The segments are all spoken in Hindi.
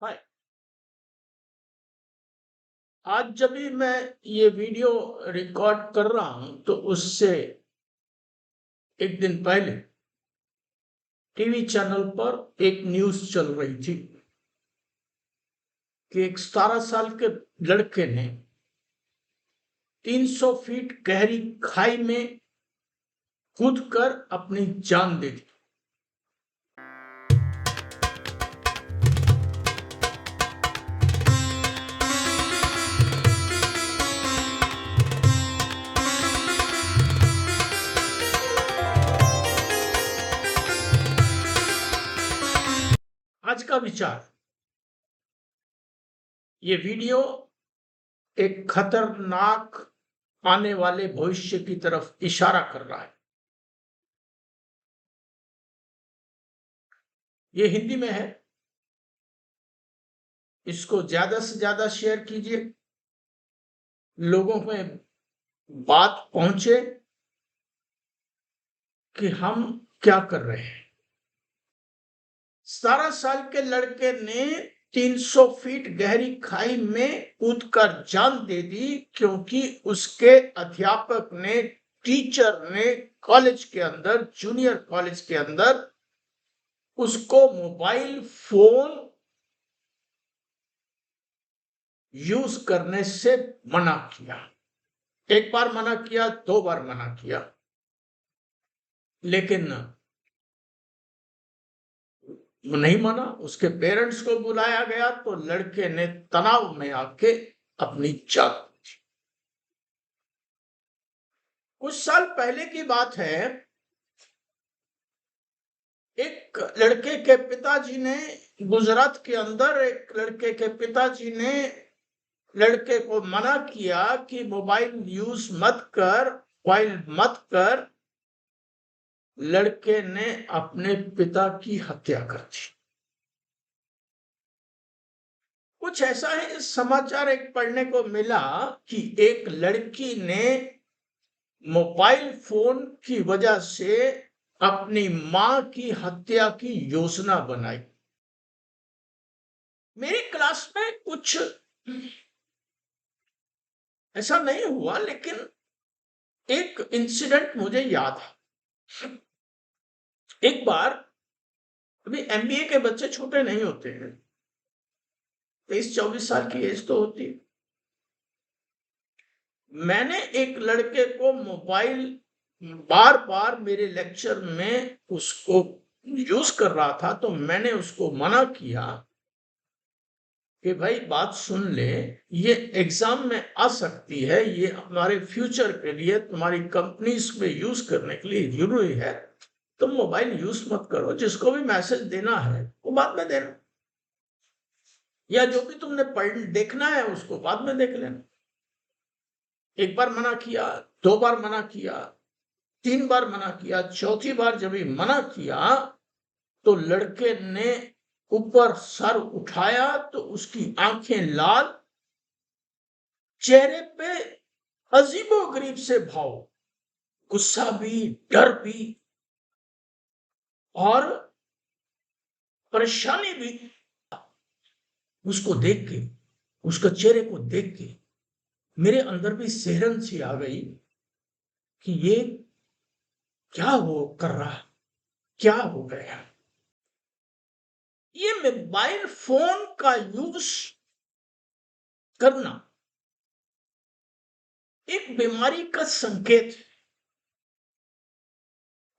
हाय। आज जब भी मैं ये वीडियो रिकॉर्ड कर रहा हूं तो उससे एक दिन पहले टीवी चैनल पर एक न्यूज चल रही थी कि एक 17 साल के लड़के ने 300 फीट गहरी खाई में कूदकर अपनी जान दे दी। आज का विचार, ये वीडियो एक खतरनाक आने वाले भविष्य की तरफ इशारा कर रहा है। ये हिंदी में है, इसको ज्यादा से ज्यादा शेयर कीजिए, लोगों में बात पहुंचे कि हम क्या कर रहे हैं। 17 साल के लड़के ने 300 फीट गहरी खाई में कूदकर जान दे दी क्योंकि उसके अध्यापक ने, टीचर ने कॉलेज के अंदर, जूनियर कॉलेज के अंदर उसको मोबाइल फोन यूज करने से मना किया। एक बार मना किया, 2 बार मना किया, लेकिन नहीं माना। उसके पेरेंट्स को बुलाया गया तो लड़के ने तनाव में आके अपनी जान दी। कुछ साल पहले की बात है, एक लड़के के पिताजी ने, गुजरात के अंदर एक लड़के के पिताजी ने लड़के को मना किया कि मोबाइल यूज मत कर, मोबाइल मत कर। लड़के ने अपने पिता की हत्या कर दी। कुछ ऐसा है, इस समाचार एक पढ़ने को मिला कि एक लड़की ने मोबाइल फोन की वजह से अपनी मां की हत्या की योजना बनाई। मेरी क्लास में कुछ ऐसा नहीं हुआ, लेकिन एक इंसिडेंट मुझे याद है। एक बार, अभी एमबीए के बच्चे छोटे नहीं होते हैं, 23-24 साल की एज तो होती है। मैंने एक लड़के को मोबाइल बार बार मेरे लेक्चर में उसको यूज कर रहा था, तो मैंने उसको मना किया कि भाई बात सुन ले, ये एग्जाम में आ सकती है, ये हमारे फ्यूचर के लिए, तुम्हारी कंपनीज में यूज करने के लिए जरूरी है। तुम मोबाइल यूज मत करो, जिसको भी मैसेज देना है वो बाद में देना, या जो भी तुमने पढ़ देखना है उसको बाद में देख लेना। एक बार मना किया, 2 बार मना किया, 3 बार मना किया, चौथी बार जब भी मना किया तो लड़के ने ऊपर सर उठाया तो उसकी आंखें लाल, चेहरे पे अजीबोगरीब से भाव, गुस्सा भी, डर भी और परेशानी भी। उसको देख के, उसके चेहरे को देख के मेरे अंदर भी सिहरन सी आ गई कि ये क्या हो कर रहा, क्या हो गया। ये मोबाइल फोन का यूज करना एक बीमारी का संकेत है,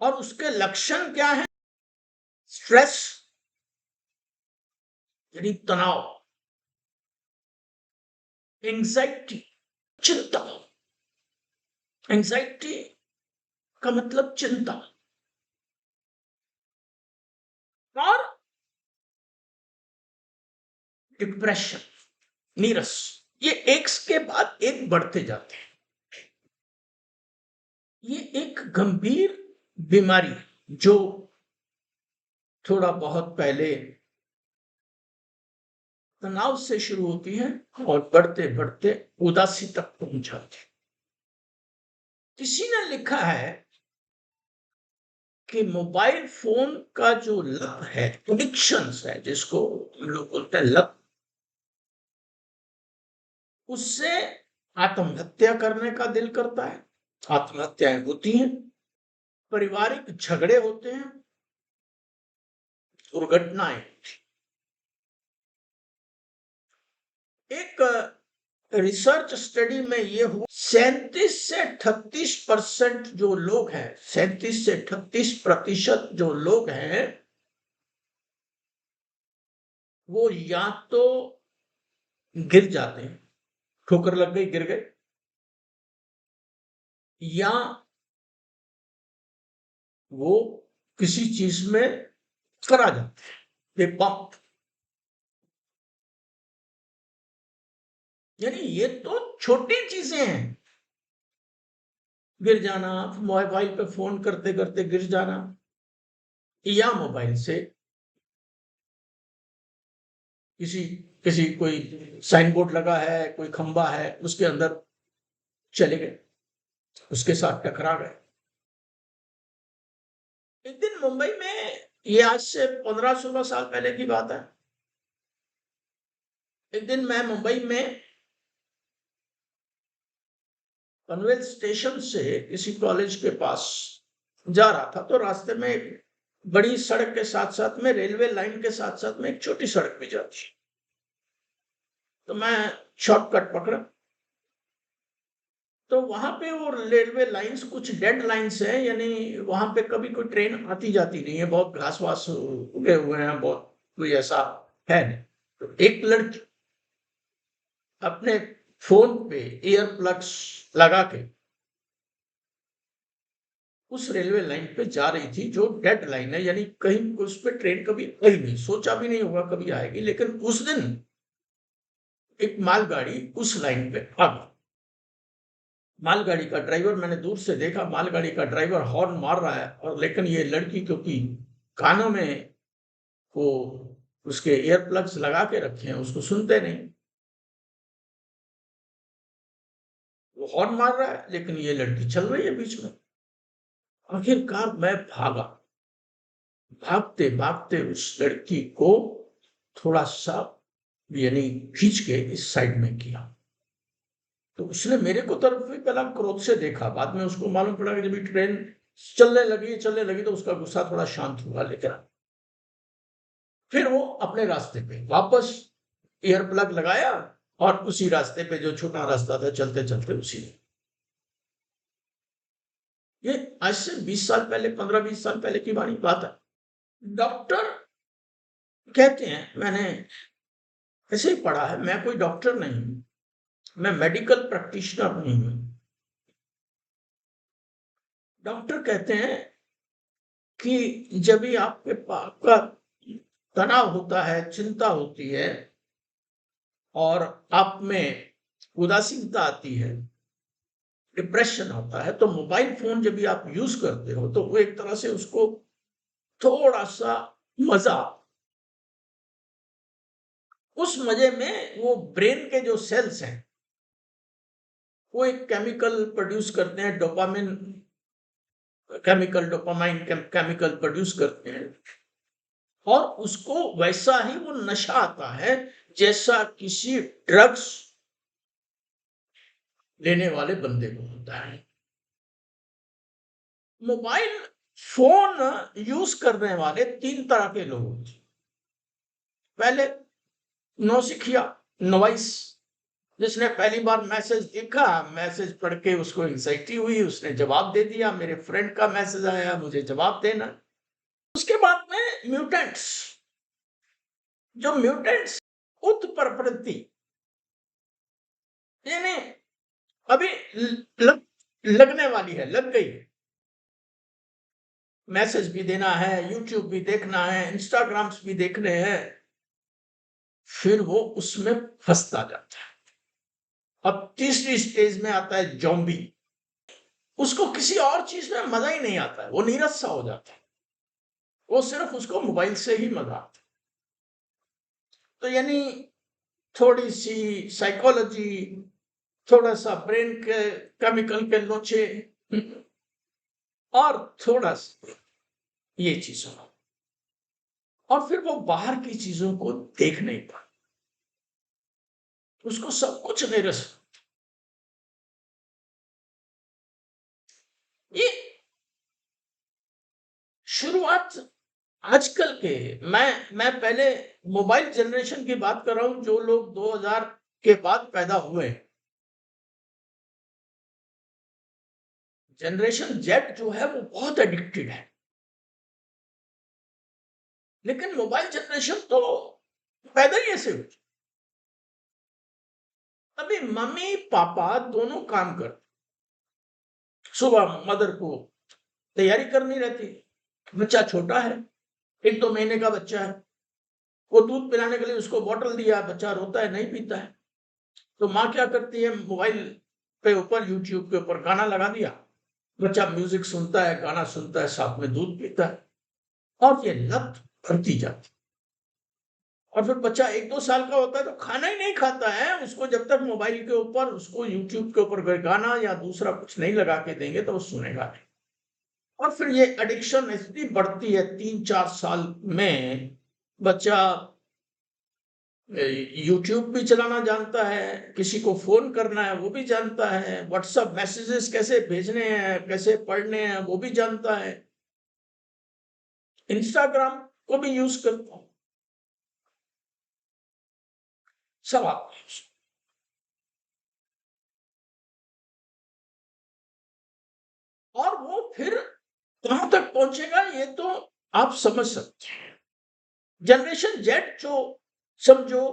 और उसके लक्षण क्या है? स्ट्रेस यानी तनाव, एंजाइटी, चिंता। एंजाइटी का मतलब चिंता, और डिप्रेशन, नीरस। ये एक के बाद एक बढ़ते जाते हैं। ये एक गंभीर बीमारी है जो थोड़ा बहुत पहले तनाव से शुरू होती है और बढ़ते बढ़ते उदासी तक पहुंच जाती है। किसी ने लिखा है कि मोबाइल फोन का जो लत है, एडिक्शंस है, जिसको हम लोग बोलते हैं लत, उससे आत्महत्या करने का दिल करता है, आत्महत्याएं होती हैं, पारिवारिक झगड़े होते हैं, दुर्घटनाएं। एक रिसर्च स्टडी में ये हुआ, 37 से 38% जो लोग हैं, 37 से 38% जो लोग हैं, वो या तो गिर जाते हैं, ठोकर लग गई गिर गए, या वो किसी चीज में करा जाते हैं, बेपंप। यानी ये तो छोटी चीजें हैं, गिर जाना, मोबाइल पे फोन करते करते गिर जाना, या मोबाइल से किसी किसी कोई साइन बोर्ड लगा है, कोई खंबा है, उसके अंदर चले गए, उसके साथ टकरा गए। एक दिन मुंबई में, ये आज से 15-16 साल पहले की बात है, एक दिन मैं मुंबई में पनवेल स्टेशन से किसी कॉलेज के पास जा रहा था, तो रास्ते में एक बड़ी सड़क के साथ साथ में, रेलवे लाइन के साथ साथ में, एक छोटी सड़क भी जाती, तो मैं शॉर्टकट पकड़ा। तो वहां पे वो रेलवे लाइंस कुछ डेड लाइंस है, यानी वहां पे कभी कोई ट्रेन आती जाती नहीं है, बहुत घास वास उगे हुए हैं, बहुत कोई ऐसा है नहीं। तो एक लड़की अपने फोन पे ईयर प्लग्स लगा के उस रेलवे लाइन पे जा रही थी, जो डेड लाइन है, यानी कहीं उस पे ट्रेन कभी आई नहीं, सोचा भी नहीं होगा कभी आएगी, लेकिन उस दिन एक मालगाड़ी उस लाइन पे आ गई। मालगाड़ी का ड्राइवर, मैंने दूर से देखा, मालगाड़ी का ड्राइवर हॉर्न मार रहा है, और लेकिन ये लड़की, क्योंकि कानों में वो उसके ईयर प्लग्स लगा के रखे हैं, उसको सुनते नहीं, वो हॉर्न मार रहा है, लेकिन ये लड़की चल रही है बीच में। आखिरकार मैं भागा, भागते भागते उस लड़की को थोड़ा सा, यानी खींच के इस साइड में किया, तो उसने मेरे को तरफ भी पहला क्रोध से देखा, बाद में उसको मालूम पड़ा कि जब ट्रेन चलने लगी तो उसका गुस्सा थोड़ा शांत हुआ, लेकिन फिर वो अपने रास्ते पे वापस ईयर प्लग लगाया, और उसी रास्ते पे, जो छोटा रास्ता था, चलते चलते उसी में। ये आज से 20 साल पहले, 15-20 साल पहले की बात है। डॉक्टर कहते हैं, मैंने ऐसे ही पढ़ा है, मैं कोई डॉक्टर नहीं हूं, मैं मेडिकल प्रैक्टिशनर नहीं हूं। डॉक्टर कहते हैं कि जब भी आपका तनाव होता है, चिंता होती है, और आप में उदासीनता आती है, डिप्रेशन आता है, तो मोबाइल फोन जब भी आप यूज करते हो, तो वो एक तरह से उसको थोड़ा सा मजा, उस मजे में वो ब्रेन के जो सेल्स हैं, वो एक केमिकल प्रोड्यूस करते हैं, डोपामाइन केमिकल प्रोड्यूस करते हैं, और उसको वैसा ही वो नशा आता है, जैसा किसी ड्रग्स लेने वाले बंदे को होता है। मोबाइल फोन यूज करने वाले 3 तरह के लोग होते हैं। पहले नौसिखिया, नॉइस, जिसने पहली बार मैसेज देखा, मैसेज पढ़ के उसको एंजाइटी हुई, उसने जवाब दे दिया, मेरे फ्रेंड का मैसेज आया, मुझे जवाब देना। उसके बाद में म्यूटेंट्स, जो म्यूटेंट्स उत्परवृत्ति, यानी अभी लगने वाली है, लग गई है, मैसेज भी देना है, यूट्यूब भी देखना है, इंस्टाग्राम्स भी देखने हैं, फिर वो उसमें फंसता जाता है। अब तीसरी स्टेज में आता है जॉम्बी, उसको किसी और चीज में मजा ही नहीं आता है, वो नीरस सा हो जाता है, वो सिर्फ उसको मोबाइल से ही मजा आता है। तो यानी थोड़ी सी साइकोलॉजी, थोड़ा सा ब्रेन के केमिकल के लोचे, और थोड़ा सा ये चीज़ हो। और फिर वो बाहर की चीज़ों को देख नहीं पाता, उसको सब कुछ नहीं रस ये शुरुआत आजकल के मैं पहले मोबाइल जनरेशन की बात कर रहा हूँ, जो लोग 2000 के बाद पैदा हुए। जनरेशन जेड जो है वो बहुत एडिक्टेड है, लेकिन मोबाइल जनरेशन तो पैदा ही ऐसे हुई। अभी मम्मी पापा दोनों काम करते, सुबह मदर को तैयारी करनी रहती, बच्चा छोटा है, 1-2 महीने का बच्चा है, वो दूध पिलाने के लिए उसको बॉटल दिया, बच्चा रोता है, नहीं पीता है, तो माँ क्या करती है, मोबाइल पे ऊपर यूट्यूब के ऊपर गाना लगा दिया, बच्चा म्यूजिक सुनता है, गाना सुनता है, साथ में दूध पीता है, और ये लत बढ़ती जाती। और फिर बच्चा 1-2 साल का होता है तो खाना ही नहीं खाता है, उसको जब तक मोबाइल के ऊपर, उसको यूट्यूब के ऊपर कोई गाना या दूसरा कुछ नहीं लगा के देंगे तो वो सुनेगा नहीं। और फिर ये एडिक्शन इतनी बढ़ती है, 3-4 साल में बच्चा यूट्यूब भी चलाना जानता है, किसी को फ़ोन करना है वो भी जानता है, व्हाट्सएप मैसेजेस कैसे भेजने हैं, कैसे पढ़ने हैं वो भी जानता है, इंस्टाग्राम को भी यूज़ करता है, सब आता है। और वो फिर कहाँ तक पहुँचेगा ये तो आप समझ सकते हैं। जनरेशन जेड जो समझो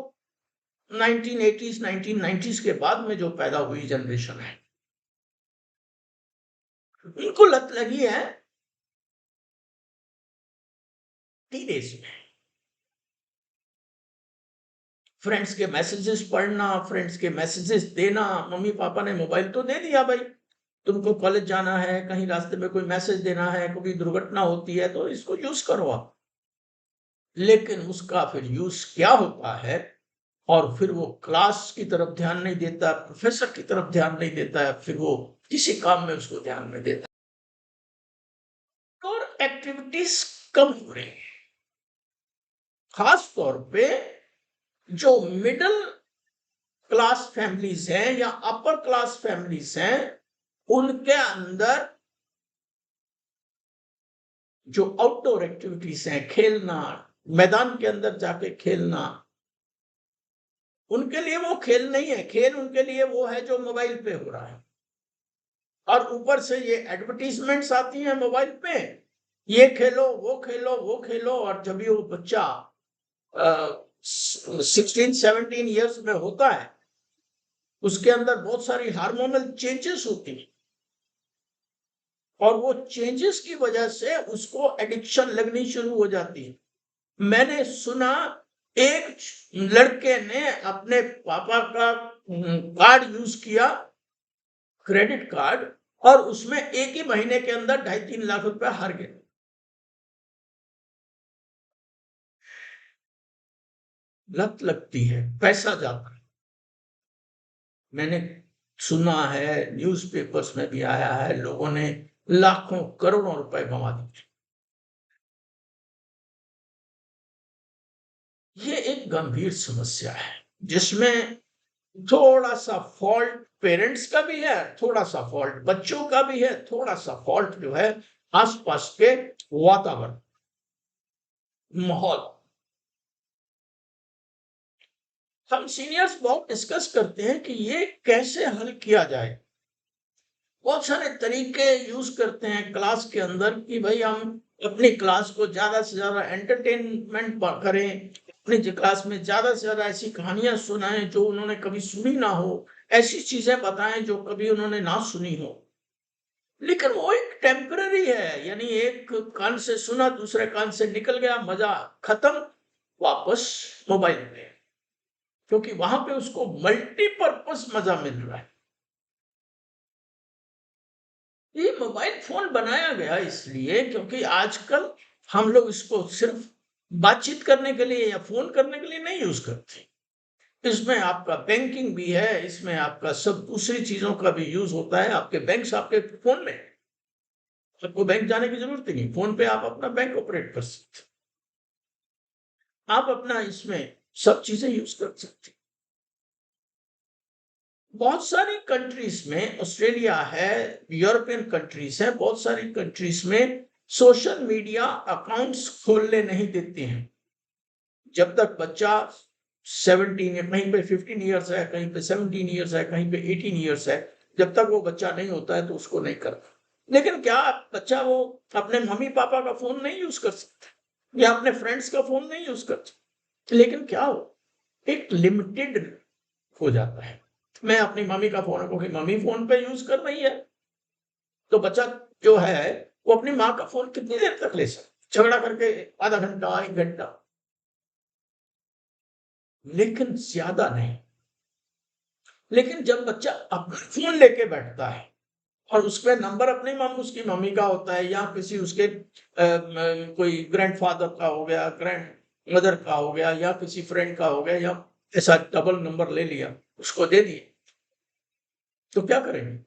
1980s 1990s के बाद में जो पैदा हुई जनरेशन है, इनको लत लगी है टीनेज में। फ्रेंड्स के मैसेजेस पढ़ना, फ्रेंड्स के मैसेजेस देना, मम्मी पापा ने मोबाइल तो दे दिया भाई, तुमको कॉलेज जाना है, कहीं रास्ते में कोई मैसेज देना है, कोई दुर्घटना होती है तो इसको यूज करो आप। लेकिन उसका फिर यूज क्या होता है, और फिर वो क्लास की तरफ ध्यान नहीं देता, प्रोफेसर की तरफ ध्यान नहीं देता है, फिर वो किसी काम में उसको ध्यान नहीं देता, और एक्टिविटीज कम हो रही है। खास तौर पे जो मिडिल क्लास फैमिलीज हैं या अपर क्लास फैमिलीज हैं, उनके अंदर जो आउटडोर एक्टिविटीज हैं, खेलना, मैदान के अंदर जाके खेलना, उनके लिए वो खेल नहीं है, खेल उनके लिए वो है जो मोबाइल पे हो रहा है। और ऊपर से ये एडवर्टीजमेंट्स आती हैं मोबाइल पे, ये खेलो वो खेलो वो खेलो, और जब ये वो बच्चा 16-17 ईयर्स में होता है, उसके अंदर बहुत सारी हार्मोनल चेंजेस होती हैं, और वो चेंजेस की वजह से उसको एडिक्शन लगनी शुरू हो जाती है। मैंने सुना एक लड़के ने अपने पापा का कार्ड यूज किया, क्रेडिट कार्ड, और उसमें एक ही महीने के अंदर 2.5-3 लाख रुपए हार गए। लत लगती है, पैसा जाता है। मैंने सुना है, न्यूज़पेपर्स में भी आया है, लोगों ने लाखों करोड़ों रुपए गंवा दिए। ये एक गंभीर समस्या है, जिसमें थोड़ा-सा फॉल्ट पेरेंट्स का भी है, थोड़ा-सा फॉल्ट बच्चों का भी है, थोड़ा-सा फॉल्ट जो है आस-पास के वातावरण, माहौल। हम सीनियर्स बहुत डिस्कस करते हैं कि ये कैसे हल किया जाए। बहुत सारे तरीके यूज़ करते हैं क्लास के अंदर कि भई हम अपनी क्लास को ज़्यादा से ज़्यादा एंटरटेनमेंट करें, अपनी क्लास में ज़्यादा से ज़्यादा ऐसी कहानियाँ सुनाएँ जो उन्होंने कभी सुनी ना हो, ऐसी चीज़ें बताएँ जो कभी उन्होंने ना सुनी हो। लेकिन वो एक टेम्परेरी है, यानी एक कान से सुना, दूसरे कान से निकल गया, मज़ा खत्म, वापस मोबाइल पे, क्योंकि वहाँ पे उसको मल्टीपर्पज़ मज़ा मिल रहा है। ये मोबाइल फ़ोन बनाया गया इसलिए क्योंकि आजकल हम लोग इसको सिर्फ़ बातचीत करने के लिए या फ़ोन करने के लिए नहीं यूज़ करते। इसमें आपका बैंकिंग भी है, इसमें आपका सब दूसरी चीज़ों का भी यूज़ होता है, आपके बैंक्स आपके फ़ोन में हैं। आपको बैंक जाने की जरूरत ही नहीं, फोन पे आप अपना बैंक ऑपरेट कर सकते, आप अपना इसमें सब चीजें यूज कर सकते। बहुत सारी कंट्रीज में, ऑस्ट्रेलिया है, यूरोपियन कंट्रीज है, बहुत सारी कंट्रीज में सोशल मीडिया अकाउंट्स खोलने नहीं देते हैं जब तक बच्चा 17 या कहीं पे 15 ईयर्स है, कहीं पे 17 ईयर्स है, कहीं पे 18 ईयर्स है, जब तक वो बच्चा नहीं होता है तो उसको नहीं करता। लेकिन क्या बच्चा वो अपने मम्मी पापा का फोन नहीं यूज कर सकता या अपने फ्रेंड्स का फोन नहीं यूज कर सकता? लेकिन क्या हो, एक लिमिटेड हो जाता है। मैं अपनी मम्मी का फोन, क्योंकि मम्मी फोन पे यूज कर रही है, तो बच्चा जो है वो अपनी माँ का फोन कितनी देर तक ले सकता, झगड़ा करके आधा घंटा 1 घंटा, लेकिन ज्यादा नहीं। लेकिन जब बच्चा अपना फोन लेके बैठता है और उसपे नंबर अपने उसकी मम्मी का होता है या किसी उसके कोई ग्रैंडफादर का हो गया, ग्रैंड मदर का हो गया, या किसी फ्रेंड का हो गया, या ऐसा डबल नंबर ले लिया, उसको दे दिए, तो क्या करेंगे?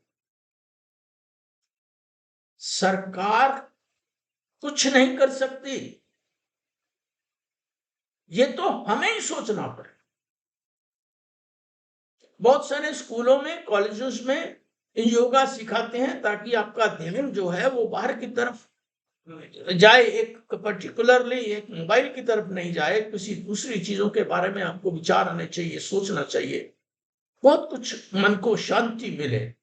सरकार कुछ नहीं कर सकती, ये तो हमें ही सोचना पड़े। बहुत सारे स्कूलों में, कॉलेजेस में योगा सिखाते हैं ताकि आपका ध्यान जो है वो बाहर की तरफ जाए, एक पर्टिकुलरली एक मोबाइल की तरफ नहीं जाए, किसी दूसरी चीजों के बारे में आपको विचार आने चाहिए, सोचना चाहिए, बहुत कुछ मन को शांति मिले,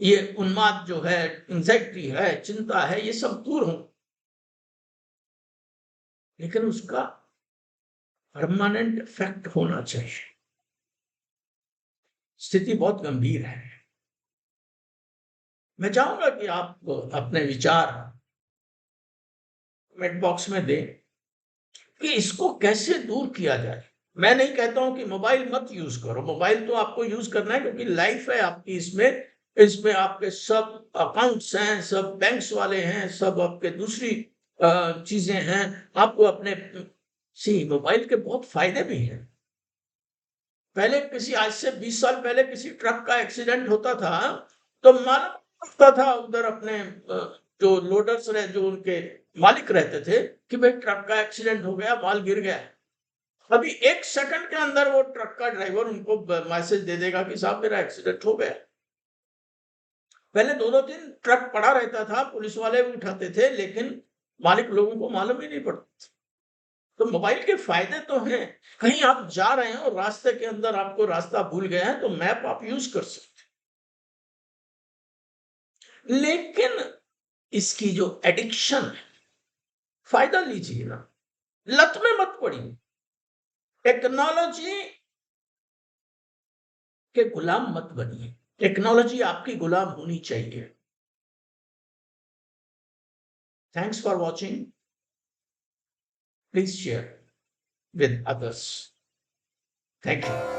ये उन्माद जो है, एंजाइटी है, चिंता है, ये सब दूर हो। लेकिन उसका परमानेंट इफेक्ट होना चाहिए। स्थिति बहुत गंभीर है। मैं चाहूंगा कि आप अपने विचार कमेंट बॉक्स में दें कि इसको कैसे दूर किया जाए। मैं नहीं कहता हूं कि मोबाइल मत यूज करो, मोबाइल तो आपको यूज करना है क्योंकि लाइफ है आपकी, इसमें इसमें आपके सब अकाउंट्स हैं, सब बैंक्स वाले हैं, सब आपके दूसरी चीजें हैं, आपको अपने मोबाइल के बहुत फायदे भी हैं। पहले किसी, आज से 20 साल पहले किसी ट्रक का एक्सीडेंट होता था तो मालूम पड़ता था उधर अपने जो लोडर्स रहे, जो उनके मालिक रहते थे, कि भाई ट्रक का एक्सीडेंट हो गया, माल गिर गया। अभी 1 सेकंड के अंदर वो ट्रक का ड्राइवर उनको मैसेज दे देगा कि साहब मेरा एक्सीडेंट हो गया। पहले 2-2 दिन ट्रक पड़ा रहता था, पुलिस वाले भी उठाते थे, लेकिन मालिक लोगों को मालूम ही नहीं पड़ता। तो मोबाइल के फायदे तो हैं, कहीं आप जा रहे हैं और रास्ते के अंदर आपको रास्ता भूल गए हैं तो मैप आप यूज कर सकते हैं। लेकिन इसकी जो एडिक्शन है, फायदा लीजिए ना, लत में मत पड़िए, टेक्नोलॉजी के गुलाम मत बनिए, टेक्नोलॉजी आपकी गुलाम होनी चाहिए। Thanks for watching, please share with others. Thank you.